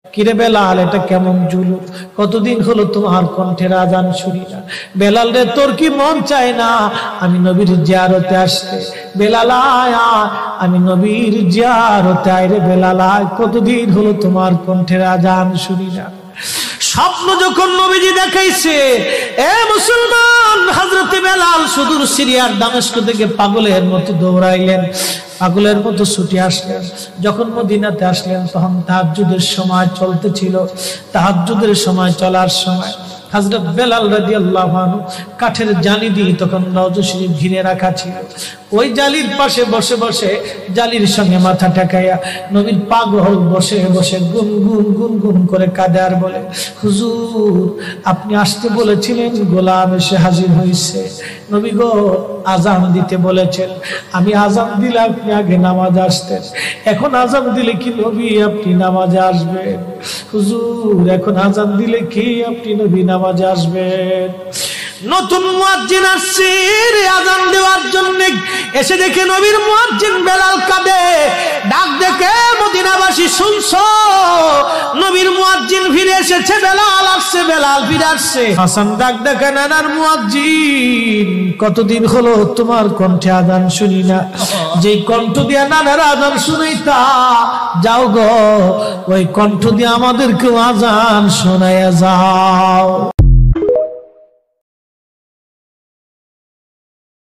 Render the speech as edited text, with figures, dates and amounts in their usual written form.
কিরে বেলাল, এটা কেমন জুলুম? কতদিন হলো তোমার কণ্ঠের আজান শুনি না। বেলাল রে, তোর কি মন চায় না আমি নবীর জিয়ারতে আসতে? বেলাল আয়, আমি নবীর জিয়ারতে আয় রে বেলাল আয়, কতদিন হলো তোমার কণ্ঠের আজান শুনি না। স্বপ্ন যখন নবীজি দেখাইছে, এ মুসলমান, হযরতে বেলাল সুদূর সিরিয়ার দামেস্ক থেকে পাগলের মতো দৌড়াইলেন, পাগলের মতো ছুটে আসলেন। যখন মদিনাতে আসলেন তখন তাহাজ্জুদের সময় চলতেছিল। তাহাজ্জুদের সময় চলার সময় হযরত বেলাল রাদিয়াল্লাহু আনহু কাঠের জালি দিয়ে তখন রওজা শরীফ ঘিরে রাখা ছিল। ওই জালির পাশে বসে বসে জালির সঙ্গে মাথা ঠেকাইয়া নবীর পাগল বসে বসে গুনগুন গুনগুন করে কাঁদে আর বলে, হুজুর আপনি আসতে বলেছিলেন, গোলাম এসে হাজির হয়েছে। নবী গো, আজান দিতে বলেছেন, আমি আজান দিলে আপনি আগে নামাজে আসতেন, এখন আজান দিলে কি নবী আপনি নামাজে আসবেন? হুজুর এখন আজান দিলে কি আপনি নবী নামাজে আসবেন? নতুন মুয়াজ্জিন আসছে আজান দেওয়ার জন্য, এসে দেখে নবীর মুয়াজ্জিন বেলাল কাঁদে। ডাক দেখে মদিনাবাসী শুনছো, নবীর মুয়াজ্জিন ফিরে এসেছে, বেলাল আসছে, বেলাল ফিরে আসছে। হাসান ডাক দেখে, নানার মুয়াজ্জিন, কতদিন হলো তোমার কণ্ঠে আজান শুনি না, যে কণ্ঠ দিয়া নানার আজান শুনাইতা, যাও গো ওই কণ্ঠ দিয়ে আমাদেরকেও আজান শোনাইয়া যাও।